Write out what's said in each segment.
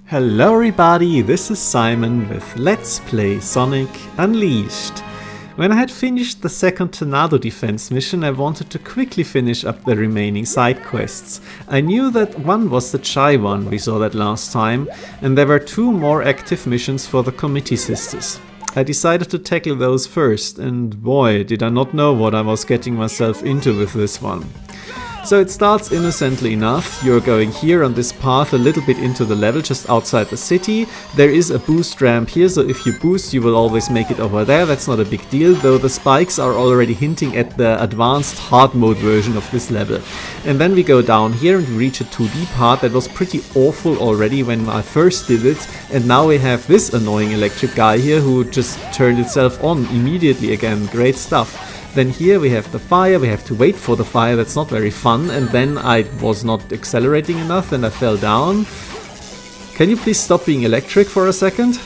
Hello everybody, this is Simon with Let's Play Sonic Unleashed. When I had finished the second Tornado Defense mission, I wanted to quickly finish up the remaining side quests. I knew that one was the Chai one, we saw that last time, and there were two more active missions for the Committee Sisters. I decided to tackle those first, and boy, did I not know what I was getting myself into with this one. So it starts innocently enough. You're going here on this path a little bit into the level, just outside the city. There is a boost ramp here, so if you boost you will always make it over there. That's not a big deal, though the spikes are already hinting at the advanced hard mode version of this level. And then we go down here and reach a 2D part that was pretty awful already when I first did it. And now we have this annoying electric guy here who just turned itself on immediately again. Great stuff. Then here we have the fire, we have to wait for the fire, that's not very fun, and then I was not accelerating enough and I fell down. Can you please stop being electric for a second?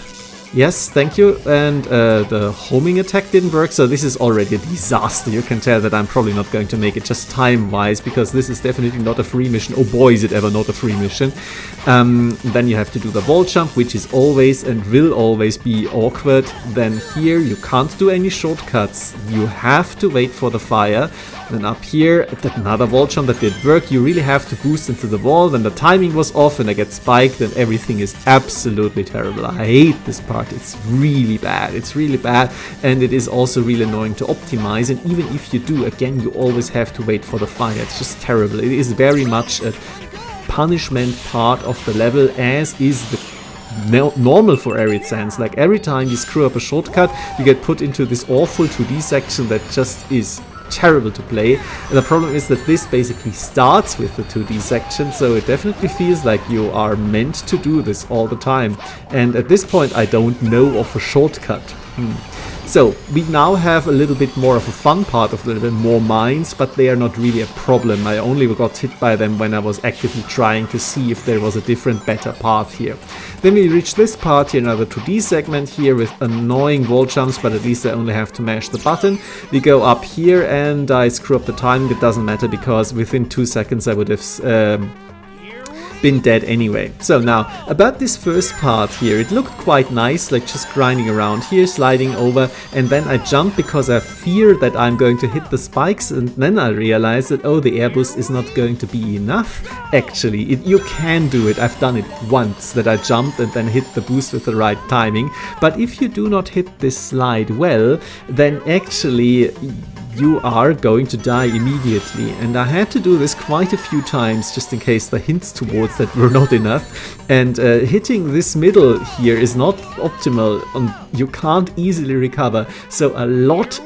Yes, thank you. And the homing attack didn't work, so this is already a disaster. You can tell that I'm probably not going to make it just time-wise, because this is definitely not a free mission. Oh boy, is it ever not a free mission. Then you have to do the wall jump, which is always and will always be awkward. Then here you can't do any shortcuts. You have to wait for the fire. Then up here, another wall jump that did work. You really have to boost into the wall. Then the timing was off and I get spiked and everything is absolutely terrible. I hate this part. It's really bad. It's really bad, and it is also really annoying to optimize. And even if you do, again, you always have to wait for the fire. It's just terrible. It is very much a punishment part of the level, as is the normal for Arid Sands. Like every time you screw up a shortcut, you get put into this awful 2D section that just is terrible to play. And the problem is that this basically starts with the 2D section, so it definitely feels like you are meant to do this all the time. And at this point I don't know of a shortcut. So we now have a little bit more of a fun part of the level, more mines, but they are not really a problem. I only got hit by them when I was actively trying to see if there was a different, better path here. Then we reach this part here, another 2D segment here with annoying wall jumps, but at least I only have to mash the button. We go up here and I screw up the timing. It doesn't matter because within 2 seconds I would have been dead anyway. So now, about this first part here, it looked quite nice, like just grinding around here, sliding over, and then I jump because I fear that I'm going to hit the spikes, and then I realize that, oh, the air boost is not going to be enough. Actually, you can do it. I've done it once, that I jumped and then hit the boost with the right timing, but if you do not hit this slide well, then actually you are going to die immediately. And I had to do this quite a few times just in case the hints towards that were not enough. And hitting this middle here is not optimal. You can't easily recover. So a lot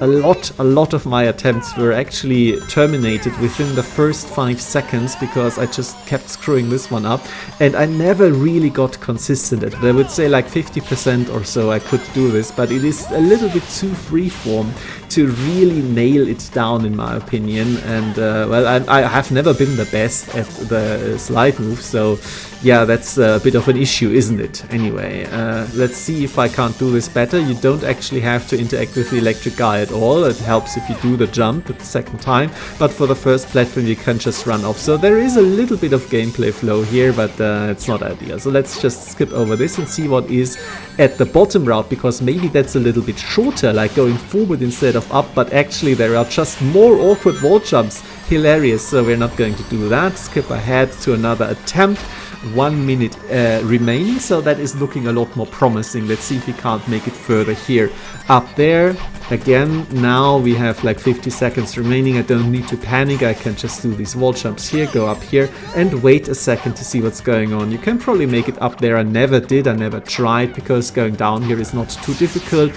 of my attempts were actually terminated within the first 5 seconds because I just kept screwing this one up. And I never really got consistent at it. I would say like 50% or so I could do this, but it is a little bit too freeform to really nail it down, in my opinion. And well, I have never been the best at the slide move, so yeah, that's a bit of an issue, isn't it? Anyway, let's see if I can't do this better. You don't actually have to interact with the electric guy at all. It helps if you do the jump at the second time, but for the first platform you can just run off. So there is a little bit of gameplay flow here, but it's not ideal. So let's just skip over this and see what is at the bottom route, because maybe that's a little bit shorter, like going forward instead of up, but actually there are just more awkward wall jumps. Hilarious. So we're not going to do that. Skip ahead to another attempt. 1 minute remaining, so that is looking a lot more promising. Let's see if we can't make it further here. Up there again, now we have like 50 seconds remaining. I don't need to panic, I can just do these wall jumps here, go up here and wait a second to see what's going on. You can probably make it up there. I never did, I never tried, because going down here is not too difficult.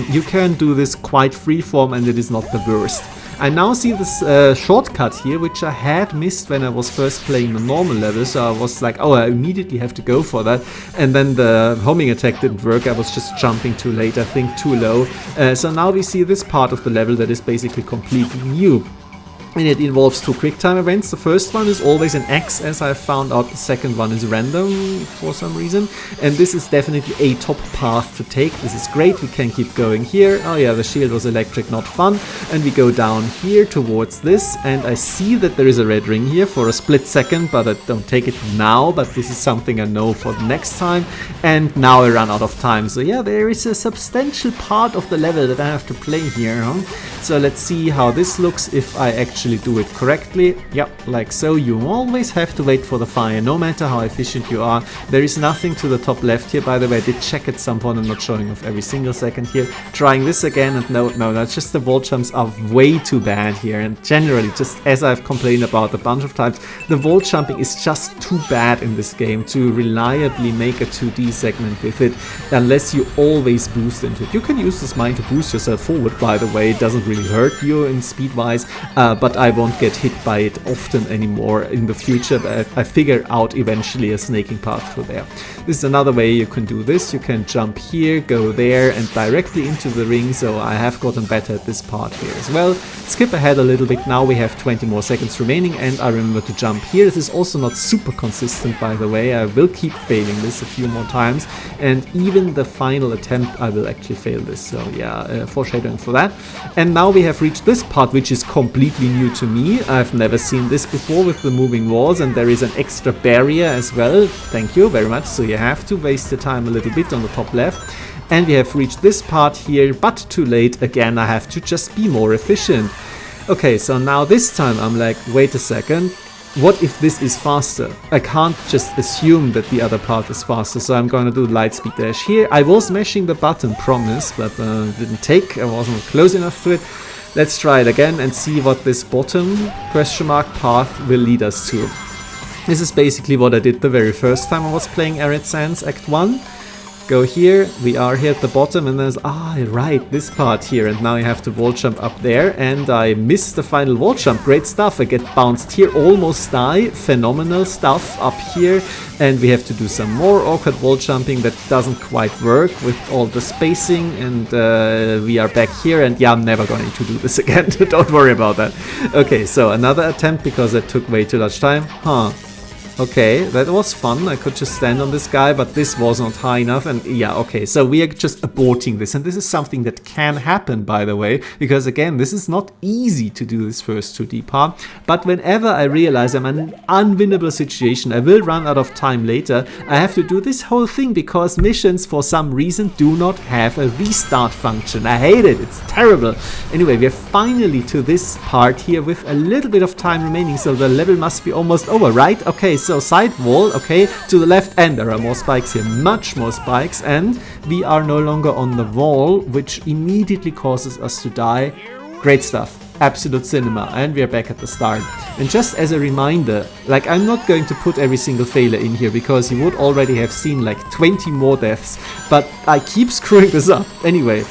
You can do this quite freeform and it is not the worst. I now see this shortcut here, which I had missed when I was first playing the normal level, so I was like, oh, I immediately have to go for that, and then the homing attack didn't work. I was just jumping too late, I think too low. So now we see this part of the level that is basically completely new. and it involves 2 quick time events. The first one is always an X, as I found out. The second one is random for some reason, and this is definitely a top path to take. This is great. We can keep going here. Oh yeah, the shield was electric, not fun. And we go down here towards this, and I see that there is a red ring here for a split second, but I don't take it now, but this is something I know for the next time. And now I run out of time. So yeah, there is a substantial part of the level that I have to play here, huh? So let's see how this looks if I actually do it correctly. Yep, like so. You always have to wait for the fire, no matter how efficient you are. There is nothing to the top left here, by the way. I did check at some point. I'm not showing off every single second here. Trying this again, and no, that's just the wall jumps are way too bad here. And generally, just as I've complained about a bunch of times, the wall jumping is just too bad in this game to reliably make a 2D segment with it, unless you always boost into it. You can use this mine to boost yourself forward, by the way. It doesn't really hurt you in speed wise, but I won't get hit by it often anymore in the future. But I figure out eventually a snaking path through there. This is another way you can do this. You can jump here, go there, and directly into the ring. So I have gotten better at this part here as well. Skip ahead a little bit. Now we have 20 more seconds remaining, and I remember to jump here. This is also not super consistent, by the way. I will keep failing this a few more times, and even the final attempt I will actually fail this. So yeah, foreshadowing for that. And now we have reached this part, which is completely new to me. I've never seen this before with the moving walls, and there is an extra barrier as well. Thank you very much. So you have to waste your time a little bit on the top left. And we have reached this part here, but too late. Again, I have to just be more efficient. Okay, so now this time I'm like, wait a second. What if this is faster? I can't just assume that the other part is faster, so I'm gonna do light speed dash here. I was mashing the button, promise, but didn't take. I wasn't close enough to it. Let's try it again and see what this bottom question mark path will lead us to. This is basically what I did the very first time I was playing Arid Sands Act 1. Go here, we are here at the bottom, and there's, right, this part here, and now you have to wall jump up there, and I missed the final wall jump. Great stuff. I get bounced here, almost die. Phenomenal stuff up here, and we have to do some more awkward wall jumping that doesn't quite work with all the spacing, and we are back here, and yeah, I'm never going to do this again. Don't worry about that. Okay, so another attempt because it took way too much time. Okay, that was fun. I could just stand on this guy, but this was not high enough. And yeah, okay, so we are just aborting this. And this is something that can happen, by the way, because again, this is not easy to do this first 2D part. But whenever I realize I'm in an unwinnable situation, I will run out of time later, I have to do this whole thing because missions, for some reason, do not have a restart function. I hate it. It's terrible. Anyway, we're finally to this part here with a little bit of time remaining, so the level must be almost over, right? Okay, so side wall, okay, to the left, and there are more spikes here, much more spikes, and we are no longer on the wall, which immediately causes us to die. Great stuff. Absolute cinema, and we are back at the start. And just as a reminder, like, I'm not going to put every single failure in here because you would already have seen like 20 more deaths, but I keep screwing this up. Anyway,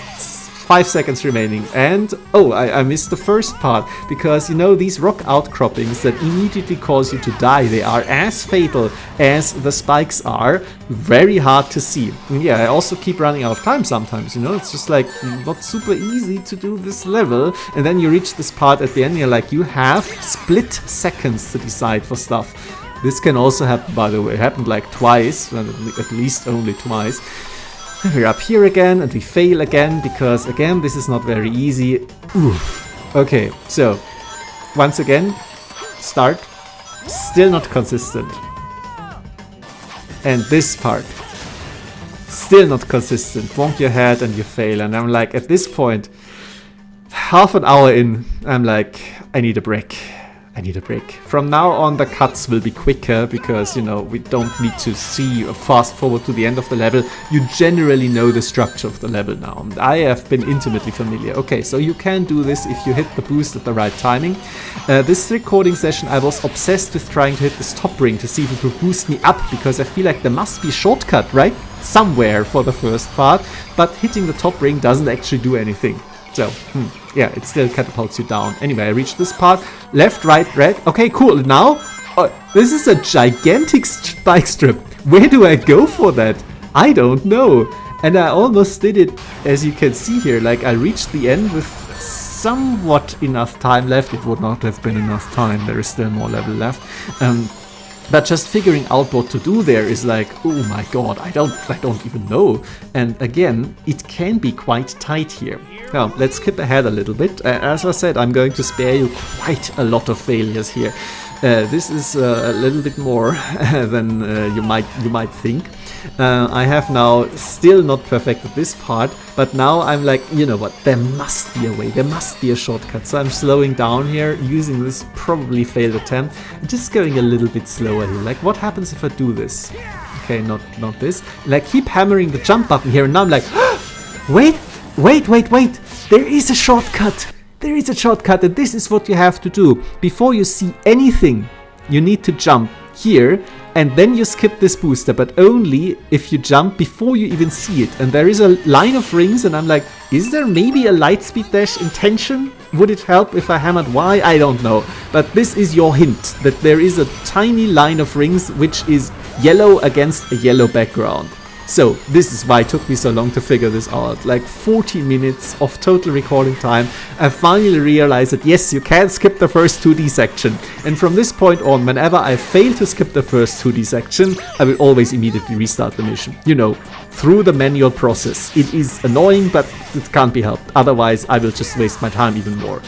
5 seconds remaining, and I missed the first part because, you know, these rock outcroppings that immediately cause you to die, they are as fatal as the spikes are. Very hard to see. And yeah, I also keep running out of time sometimes, you know, it's just like not super easy to do this level, and then you reach this part at the end, you're like, you have split seconds to decide for stuff. This can also happen, by the way. It happened like twice, well, at least only twice. We're up here again, and we fail again, because again, this is not very easy. Oof. Okay, so, once again, start. Still not consistent. And this part. Still not consistent. Bonk your head and you fail. And I'm like, at this point, half an hour in, I'm like, I need a break. I need a break. From now on, the cuts will be quicker because, you know, we don't need to see a fast forward to the end of the level. You generally know the structure of the level now. I have been intimately familiar. Okay, so you can do this if you hit the boost at the right timing. This recording session, I was obsessed with trying to hit this top ring to see if it would boost me up, because I feel like there must be a shortcut, right? Somewhere for the first part, but hitting the top ring doesn't actually do anything. So, yeah, it still catapults you down. Anyway, I reached this part. Left, right, red. Okay, cool. Now, this is a gigantic spike strip. Where do I go for that? I don't know. And I almost did it, as you can see here. Like, I reached the end with somewhat enough time left. It would not have been enough time, there is still more level left. But just figuring out what to do there is like, oh my god, I don't even know. And again, it can be quite tight here. Now, let's skip ahead a little bit. As I said, I'm going to spare you quite a lot of failures here. This is a little bit more than you might think. I have now still not perfected this part, but now I'm like, you know what, there must be a way, there must be a shortcut. So I'm slowing down here, using this probably failed attempt, just going a little bit slower here. Like, what happens if I do this? Okay, not this. Like, keep hammering the jump button here, and now I'm like, wait, there is a shortcut. There is a shortcut, and this is what you have to do. Before you see anything, you need to jump here, and then you skip this booster, but only if you jump before you even see it. And there is a line of rings, and I'm like, is there maybe a light speed dash intention? Would it help if I hammered Y? I don't know. But this is your hint, that there is a tiny line of rings which is yellow against a yellow background. So this is why it took me so long to figure this out. Like 40 minutes of total recording time. I finally realized that yes, you can skip the first 2D section. And from this point on, whenever I fail to skip the first 2D section, I will always immediately restart the mission. You know, through the manual process. It is annoying, but it can't be helped. Otherwise, I will just waste my time even more.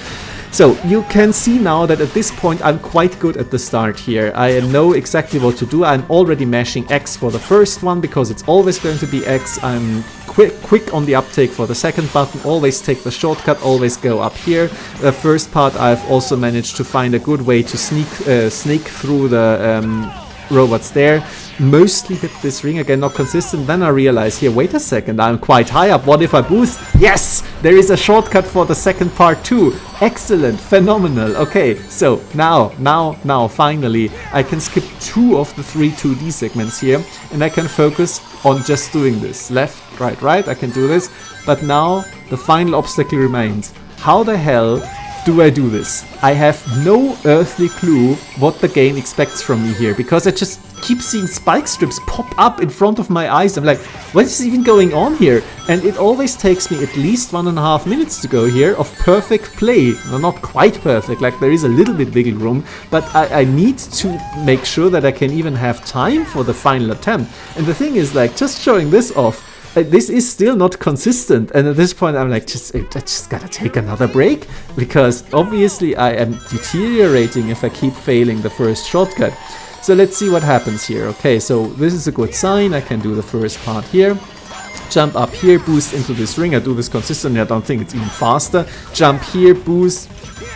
So you can see now that at this point I'm quite good at the start here. I know exactly what to do. I'm already mashing X for the first one because it's always going to be X. I'm quick on the uptake for the second button. Always take the shortcut, always go up here. The first part I've also managed to find a good way to sneak through the robots there. Mostly hit this ring, again not consistent. Then I realize here, wait a second, I'm quite high up. What if I boost? Yes! There is a shortcut for the second part too. Excellent, phenomenal. Okay, so now finally I can skip 2 of the 3 2D segments here, and I can focus on just doing this. Left, right, I can do this. But now the final obstacle remains. How the hell do I do this? I have no earthly clue what the game expects from me here, because I just keep seeing spike strips pop up in front of my eyes. I'm like, what is even going on here? And it always takes me at least 1.5 minutes to go here of perfect play. Well, not quite perfect, like there is a little bit wiggle room, but I need to make sure that I can even have time for the final attempt. And the thing is, like, just showing this off, this is still not consistent, and at this point I'm like, I just gotta take another break, because obviously I am deteriorating if I keep failing the first shortcut. So let's see what happens here. Okay, so this is a good sign. I can do the first part here. Jump up here, boost into this ring. I do this consistently, I don't think it's even faster. Jump here, boost,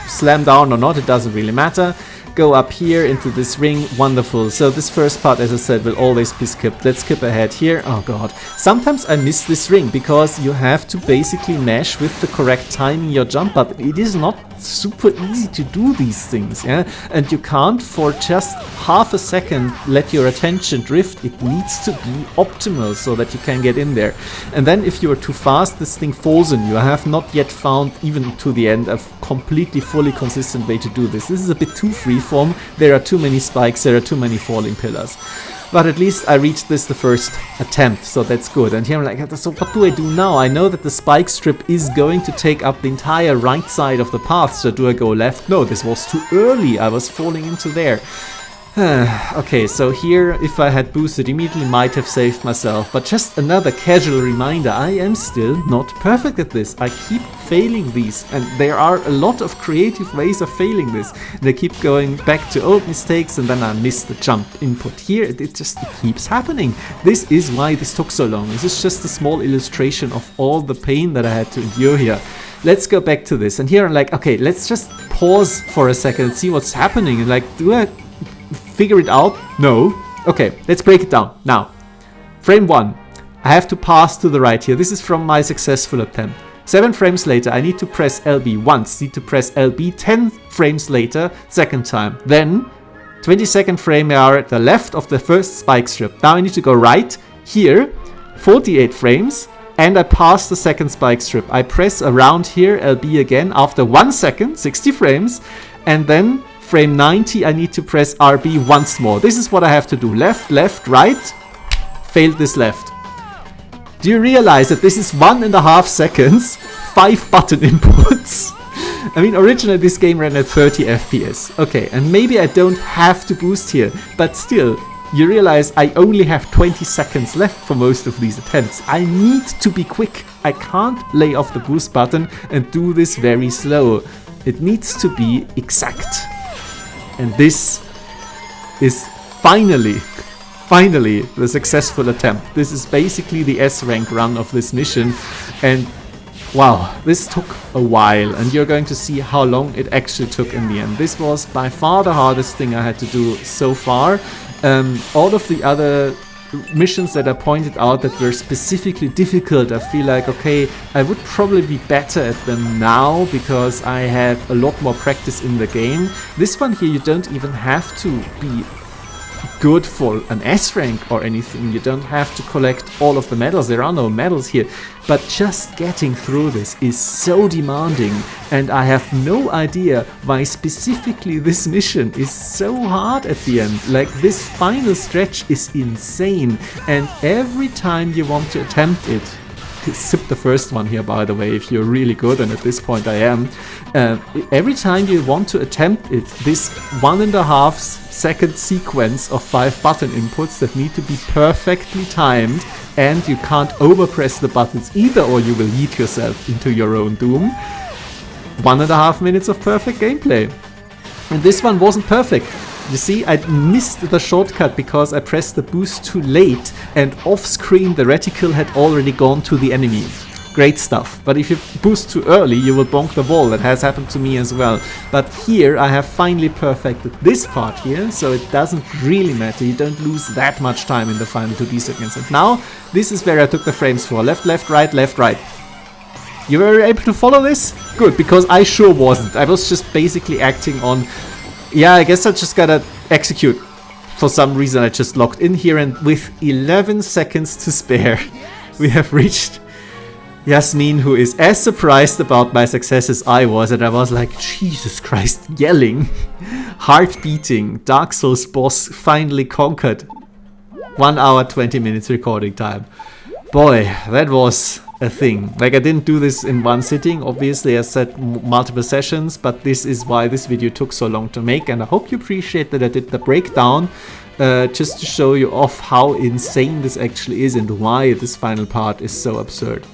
slam down or not, it doesn't really matter. Go up here into this ring, wonderful. So this first part, as I said, will always be skipped. Let's skip ahead here. Oh god. Sometimes I miss this ring because you have to basically mash with the correct timing your jump button. It is not super easy to do these things, yeah? And you can't for just half a second let your attention drift. It needs to be optimal so that you can get in there. And then if you are too fast, this thing falls on you. I have not yet found, even to the end, a completely fully consistent way to do this. This is a bit too freeform. There are too many spikes, there are too many falling pillars. But at least I reached this the first attempt, so that's good. And here I'm like, so what do I do now? I know that the spike strip is going to take up the entire right side of the path, so do I go left? No, this was too early, I was falling into there. Okay, so here, if I had boosted immediately, might have saved myself. But just another casual reminder, I am still not perfect at this. I keep failing these, and there are a lot of creative ways of failing this. And I keep going back to old mistakes, and then I miss the jump input here. It just keeps happening. This is why this took so long. This is just a small illustration of all the pain that I had to endure here. Let's go back to this. And here I'm like, okay, let's just pause for a second and see what's happening. And like, do I figure it out? No. Okay, let's break it down. Now, frame 1. I have to pass to the right here. This is from my successful attempt. 7 frames later, I need to press LB once. Need to press LB 10 frames later, second time. Then, 22nd frame, we are at the left of the first spike strip. Now I need to go right here, 48 frames, and I pass the second spike strip. I press around here, LB again, after 1 second, 60 frames, and then frame 90, I need to press RB once more. This is what I have to do. Left, left, right. Failed this left. Do you realize that this is 1.5 seconds, 5 button inputs? I mean, originally this game ran at 30 FPS. Okay, and maybe I don't have to boost here, but still, you realize I only have 20 seconds left for most of these attempts. I need to be quick. I can't lay off the boost button and do this very slow. It needs to be exact. And this is finally the successful attempt. This is basically the S rank run of this mission, and wow, this took a while, and you're going to see how long it actually took in the end. This was by far the hardest thing I had to do so far. All of the other missions that I pointed out that were specifically difficult, I feel like, okay, I would probably be better at them now because I have a lot more practice in the game. This one here, you don't even have to be good for an S rank or anything. You don't have to collect all of the medals. There are no medals here. But just getting through this is so demanding, and I have no idea why specifically this mission is so hard at the end. Like, this final stretch is insane, and every time you want to attempt it, skip the first one here, by the way, if you're really good, and at this point I am. Every time you want to attempt it, this 1.5 second sequence of 5 button inputs that need to be perfectly timed, and you can't overpress the buttons either, or you will yeet yourself into your own doom. 1.5 minutes of perfect gameplay. And this one wasn't perfect. You see, I missed the shortcut because I pressed the boost too late, and off-screen the reticle had already gone to the enemy. Great stuff. But if you boost too early, you will bonk the wall. That has happened to me as well. But here I have finally perfected this part here, so it doesn't really matter. You don't lose that much time in the final 2D sequence. And now, this is where I took the frames for. Left, left, right, left, right. You were able to follow this? Good, because I sure wasn't. I was just basically acting on, yeah, I guess I just gotta execute. For some reason I just locked in here, and with 11 seconds to spare, we have reached Yasmin, who is as surprised about my success as I was, and I was like, Jesus Christ, yelling, heart beating, Dark Souls boss finally conquered. 1 hour 20 minutes recording time. Boy, that was a thing. Like, I didn't do this in one sitting, obviously I said multiple sessions, but this is why this video took so long to make, and I hope you appreciate that I did the breakdown just to show you off how insane this actually is and why this final part is so absurd.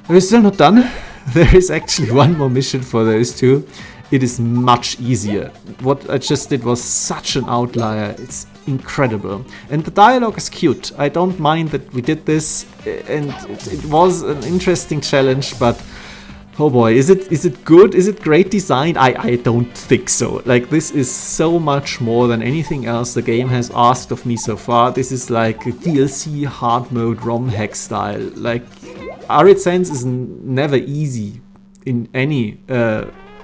We're still not done. There is actually one more mission for those two. It is much easier. What I just did was such an outlier. It's incredible. And the dialogue is cute. I don't mind that we did this, and it was an interesting challenge, but oh boy, is it good? Is it great design? I don't think so. Like, this is so much more than anything else the game has asked of me so far. This is like a DLC hard mode ROM hack style. Like, Arid Sense is never easy in any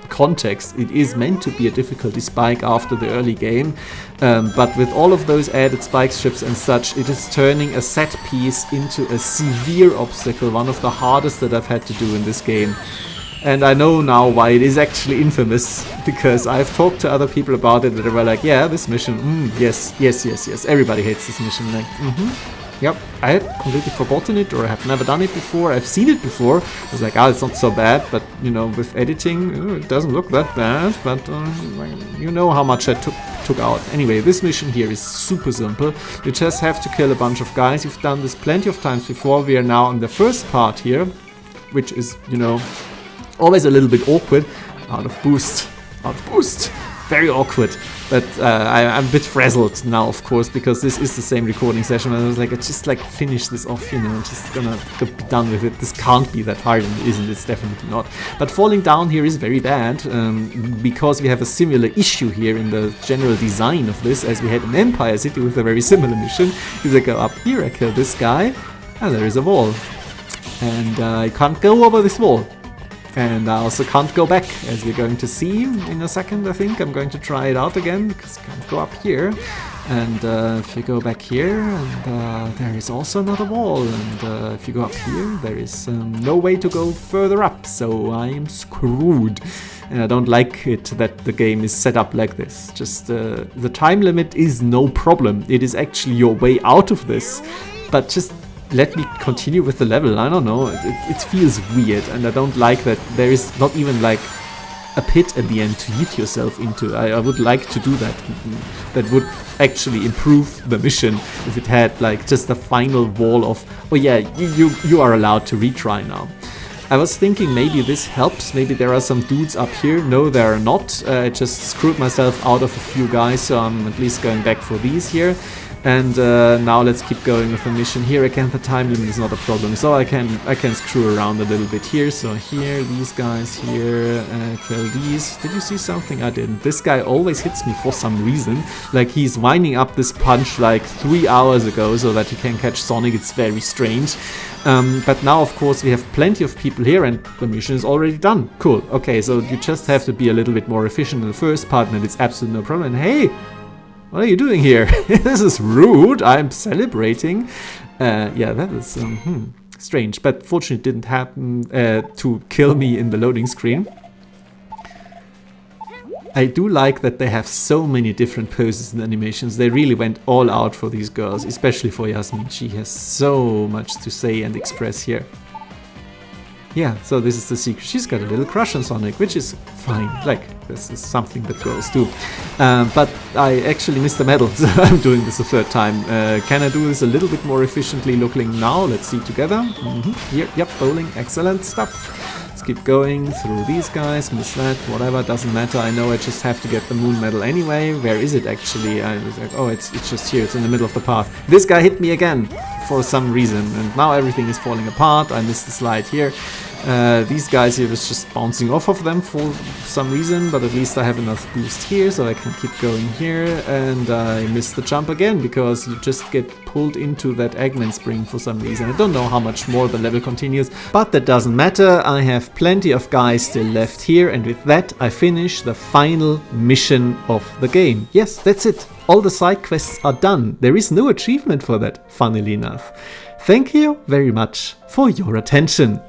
context. It is meant to be a difficulty spike after the early game, but with all of those added spike strips and such, it is turning a set piece into a severe obstacle, one of the hardest that I've had to do in this game. And I know now why it is actually infamous, because I've talked to other people about it that were like, yeah, this mission, yes, everybody hates this mission. Like, yep, I had completely forgotten it, or I have never done it before. I've seen it before. I was like, it's not so bad, but you know, with editing, it doesn't look that bad, but you know how much I took out. Anyway, this mission here is super simple. You just have to kill a bunch of guys. You've done this plenty of times before. We are now in the first part here, which is, you know, always a little bit awkward. Out of boost. Very awkward. But I'm a bit frazzled now, of course, because this is the same recording session. And I was like, I just like finish this off, you know, I'm just gonna be done with it. This can't be that hard, and it isn't. It's definitely not. But falling down here is very bad, because we have a similar issue here in the general design of this, as we had in Empire City with a very similar mission. Is I go up here, I kill this guy, and there is a wall. And I can't go over this wall. And I also can't go back, as we're going to see in a second. I think I'm going to try it out again, because I can't go up here. And if you go back here, and there is also another wall. And if you go up here, there is no way to go further up. So I am screwed. And I don't like it that the game is set up like this. Just the time limit is no problem. It is actually your way out of this. But just let me continue with the level. I don't know, it feels weird, and I don't like that there is not even like a pit at the end to yeet yourself into. I would like to do that. That would actually improve the mission if it had like just a final wall of, oh yeah, you are allowed to retry now. I was thinking maybe this helps, maybe there are some dudes up here. No, there are not. I just screwed myself out of a few guys, so I'm at least going back for these here. And now let's keep going with the mission. Here again, the time limit is not a problem, so I can screw around a little bit here. So here, these guys here, kill these. Did you see something? I didn't. This guy always hits me for some reason. Like he's winding up this punch like 3 hours ago so that he can catch Sonic. It's very strange. But now, of course, we have plenty of people here and the mission is already done. Cool. Okay, so you just have to be a little bit more efficient in the first part and it's absolutely no problem. And hey! What are you doing here? This is rude. I'm celebrating. Yeah, that is strange. But fortunately it didn't happen to kill me in the loading screen. I do like that they have so many different poses and animations. They really went all out for these girls, especially for Yasmin. She has so much to say and express here. Yeah, so this is the secret. She's got a little crush on Sonic, which is fine. Like, this is something that girls do. But I actually missed the medal, so I'm doing this a third time. Can I do this a little bit more efficiently looking now? Let's see together. Here, yep, bowling, excellent stuff. Let's keep going through these guys, miss that, whatever, doesn't matter. I know I just have to get the moon medal anyway. Where is it actually? I was like, oh, it's just here, it's in the middle of the path. This guy hit me again for some reason, and now everything is falling apart. I missed the slide here. These guys here was just bouncing off of them for some reason, but at least I have enough boost here so I can keep going here, and I missed the jump again because you just get pulled into that Eggman spring for some reason. I don't know how much more the level continues, but that doesn't matter. I have plenty of guys still left here, and with that I finish the final mission of the game. Yes, that's it. All the side quests are done. There is no achievement for that, funnily enough. Thank you very much for your attention.